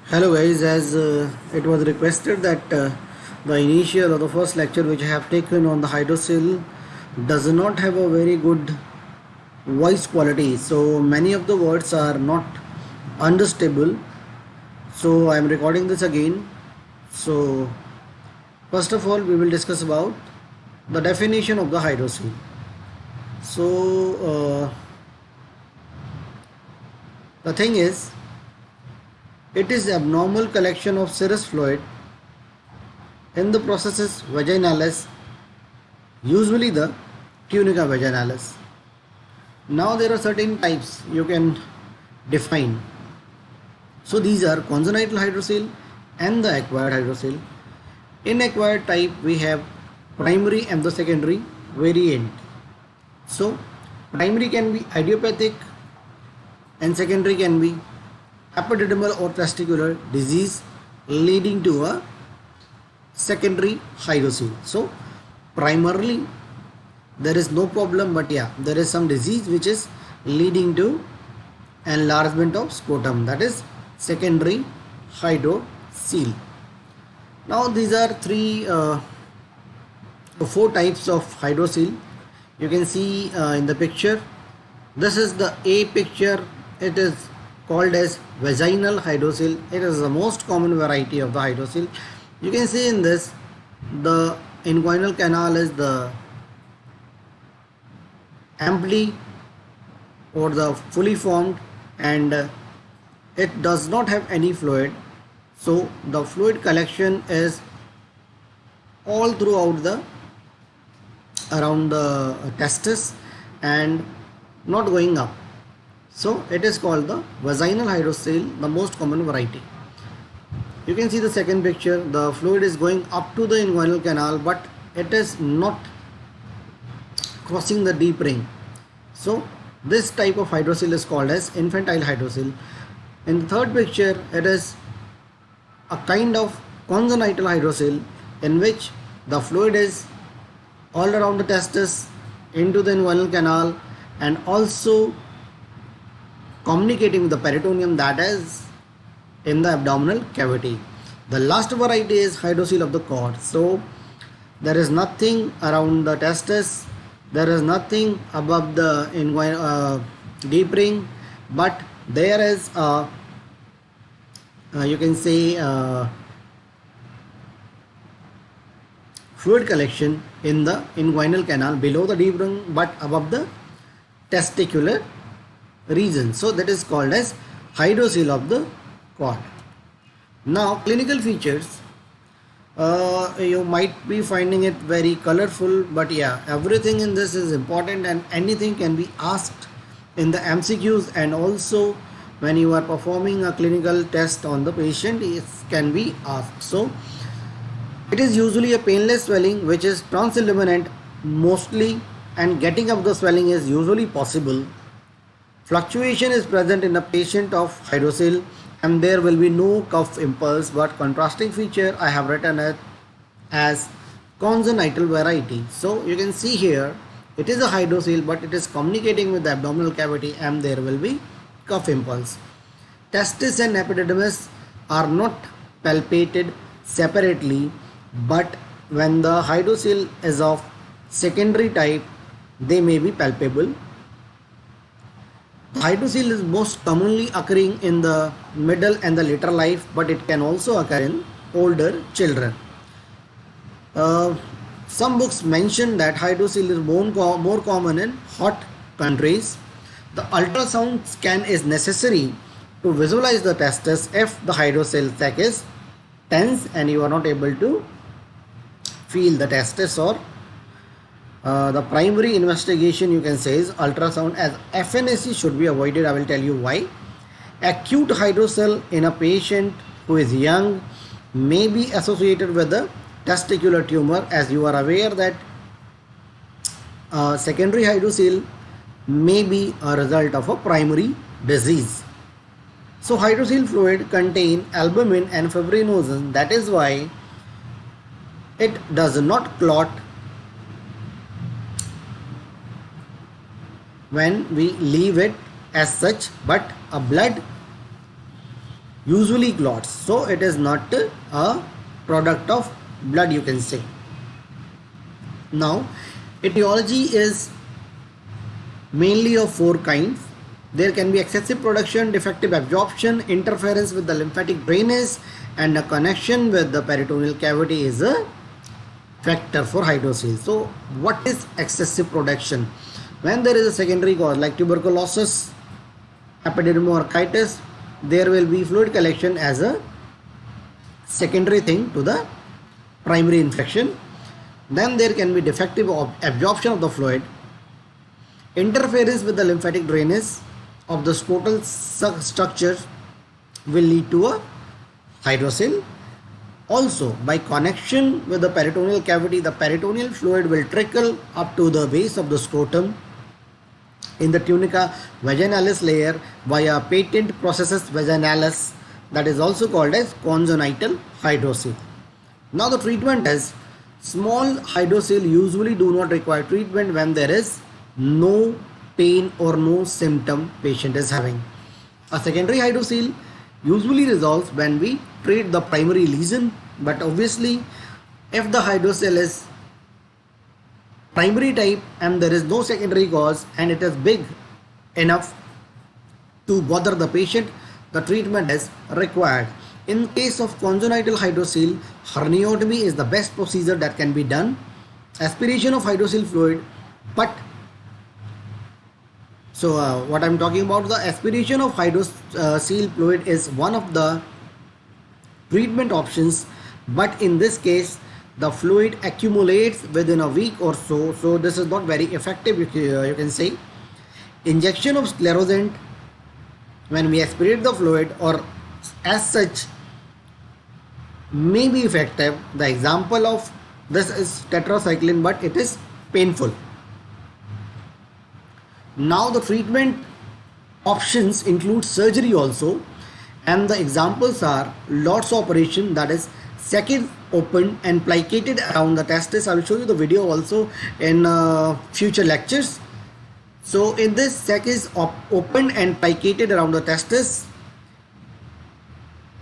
Hello guys, as it was requested that the initial or the first lecture which I have taken on the hydrocele does not have a very good voice quality, so many of the words are not understandable. So I am recording this again. So first of all we will discuss about the definition of the hydrocele. So the thing is, it is abnormal collection of serous fluid in the processes vaginalis, usually the tunica vaginalis. Now there are certain types you can define. So these are congenital hydrocele and the acquired hydrocele. In acquired type we have primary and the secondary variant. So primary can be idiopathic and secondary can be epididymal or testicular disease leading to a secondary hydrocele. So primarily there is no problem, but yeah, there is some disease which is leading to enlargement of scrotum, that is secondary hydrocele. Now these are four types of hydrocele. You can see in the picture. This is the A picture. It is called as vaginal hydrocele. It is the most common variety of the hydrocele. You can see in this the inguinal canal is the amply or the fully formed, and it does not have any fluid. So the fluid collection is all throughout the around the testis and not going up. So it is called the vaginal hydrocele, the most common variety. You can see the second picture. The fluid is going up to the inguinal canal, but it is not crossing the deep ring. So this type of hydrocele is called as infantile hydrocele. In the third picture, it is a kind of congenital hydrocele in which the fluid is all around the testis, into the inguinal canal, and also communicating with the peritoneum, that is in the abdominal cavity. The last variety is hydrocele of the cord. So there is nothing around the testis, there is nothing above the deep ring, but there is a you can say fluid collection in the inguinal canal below the deep ring but above the testicular region. So that is called as hydrocele of the cord. Now clinical features, you might be finding it very colorful, but yeah, everything in this is important and anything can be asked in the MCQs, and also when you are performing a clinical test on the patient, it can be asked. So it is usually a painless swelling which is transilluminant mostly, and getting up the swelling is usually possible. Fluctuation is present in a patient of hydrocele and there will be no cough impulse, but contrasting feature I have written it as congenital variety. So you can see here it is a hydrocele but it is communicating with the abdominal cavity and there will be cough impulse. Testis and epididymis are not palpated separately, but when the hydrocele is of secondary type they may be palpable. The hydrocele is most commonly occurring in the middle and the later life, but it can also occur in older children. Some books mention that hydrocele is more common in hot countries. The ultrasound scan is necessary to visualize the testis if the hydrocele sac is tense and you are not able to feel the testis, or the primary investigation you can say is ultrasound, as FNAC should be avoided. I will tell you why. Acute hydrocele in a patient who is young may be associated with a testicular tumor, as you are aware that secondary hydrocele may be a result of a primary disease. So hydrocele fluid contain albumin and fibrinogen, that is why it does not clot when we leave it as such, but a blood usually clots, so it is not a product of blood, you can say. Now etiology is mainly of four kinds. There can be excessive production, defective absorption, interference with the lymphatic drainage, and a connection with the peritoneal cavity is a factor for hydrocele. So what is excessive production? When there is a secondary cause like tuberculosis, epidermolysis, there will be fluid collection as a secondary thing to the primary infection. Then there can be defective absorption of the fluid, interference with the lymphatic drainage of the scrotal structure will lead to a hydrocele. Also, by connection with the peritoneal cavity, the peritoneal fluid will trickle up to the base of the scrotum in the tunica vaginalis layer via patent processus vaginalis, that is also called as congenital hydrocele. Now the treatment is, small hydrocele usually do not require treatment when there is no pain or no symptom patient is having. A secondary hydrocele usually resolves when we treat the primary lesion, but obviously if the hydrocele is primary type and there is no secondary cause and it is big enough to bother the patient, the treatment is required. In case of congenital hydrocele, herniaotomy is the best procedure that can be done. Aspiration of hydrocele fluid, but what I'm talking about, the aspiration of hydrocele fluid is one of the treatment options, but in this case the fluid accumulates within a week or so, so this is not very effective, you can say. Injection of sclerosant when we aspirate the fluid or as such may be effective. The example of this is tetracycline, but it is painful. Now the treatment options include surgery also, and the examples are LOTS operation, that is sac is opened and plicated around the testis. I will show you the video also in future lectures. So in this, sac is opened and plicated around the testis.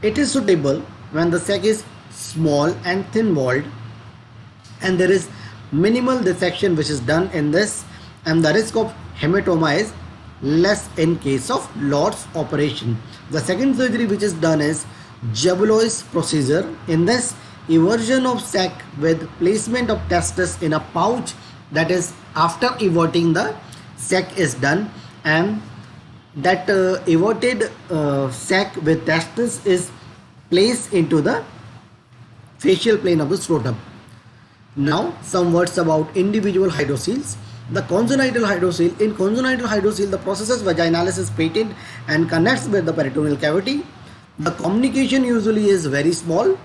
It is suitable when the sac is small and thin walled and there is minimal dissection which is done in this, and the risk of hematoma is less in case of LOTS operation. The second surgery which is done is Jablois procedure. In this, eversion of sac with placement of testis in a pouch, that is after everting the sac is done, and that everted sac with testis is placed into the facial plane of the scrotum. Now some words about individual hydroceles. The congenital hydrocele. In congenital hydrocele, the processus vaginalis is patent and connects with the peritoneal cavity. The communication usually is very small,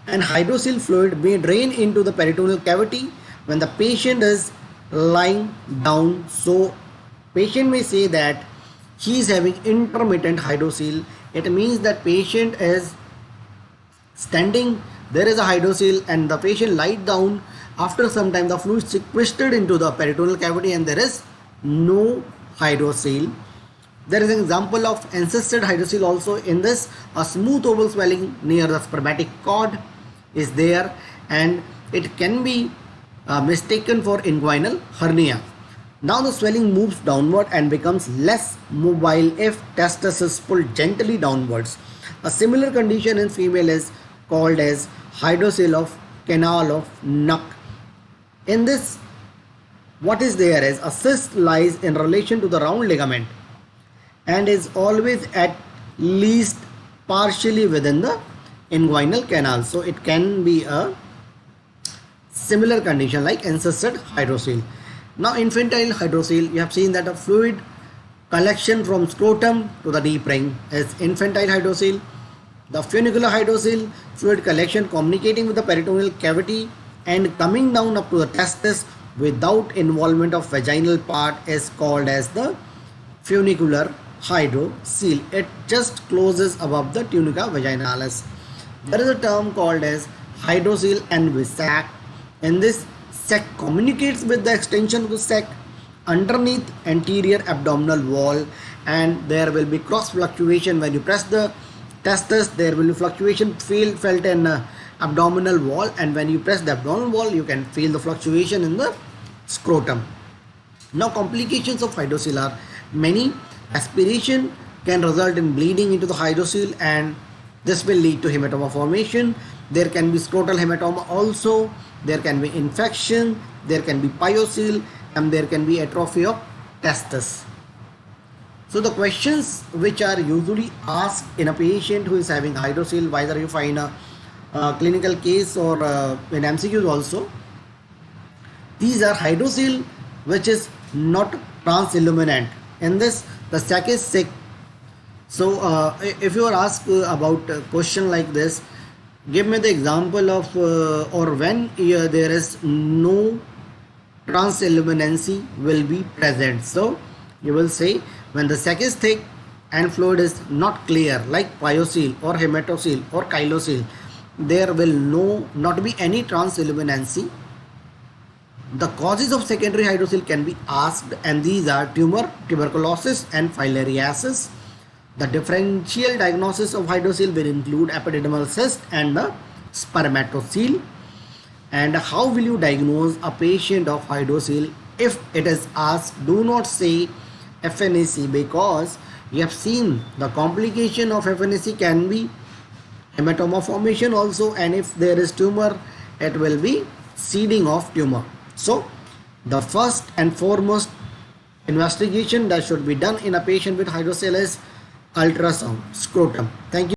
and hydrocele fluid may drain into the peritoneal cavity when the patient is lying down. So patient may say that he is having intermittent hydrocele. It means that patient is standing, there is a hydrocele, and the patient lies down. After some time the fluid sequestered into the peritoneal cavity and there is no hydrocele. There is an example of encysted hydrocele also. In this, a smooth oval swelling near the spermatic cord is there, and it can be mistaken for inguinal hernia. Now the swelling moves downward and becomes less mobile if testis is pulled gently downwards. A similar condition in female is called as hydrocele of canal of Nuck. In this, what is there is a cyst lies in relation to the round ligament and is always at least partially within the inguinal canal. So it can be a similar condition like encysted hydrocele. Now infantile hydrocele, you have seen that a fluid collection from scrotum to the deep ring is infantile hydrocele. The funicular hydrocele, fluid collection communicating with the peritoneal cavity and coming down up to the testis without involvement of vaginal part, is called as the funicular hydrocele. It just closes above the tunica vaginalis. There is a term called as hydrocele and sac. In this, sac communicates with the extension of the sac underneath anterior abdominal wall, and there will be cross fluctuation when you press the testis, there will be fluctuation felt in abdominal wall, and when you press the abdominal wall you can feel the fluctuation in the scrotum. Now complications of hydrocele are many. Aspiration can result in bleeding into the hydrocele, and this will lead to hematoma formation. There can be scrotal hematoma also, there can be infection, there can be pyocele, and there can be atrophy of testis. So the questions which are usually asked in a patient who is having hydrocele, whether you find a clinical case or in MCQs also, these are hydrocele which is not transilluminant. In this, the sac is thick. So if you are asked about a question like this, give me the example of or when there is no transilluminancy will be present. So you will say when the sac is thick and fluid is not clear, like pyocele or hematocele or chylocele, there will not be any transilluminancy. The causes of secondary hydrocele can be asked, and these are tumor, tuberculosis and filariasis. The differential diagnosis of hydrocele will include epididymal cyst and the spermatocele. And how will you diagnose a patient of hydrocele? If it is asked, do not say FNAC, because you have seen the complication of FNAC can be hematoma formation also, and if there is tumor, it will be seeding of tumor. So the first and foremost investigation that should be done in a patient with hydrocele is ultrasound scrotum. Thank you.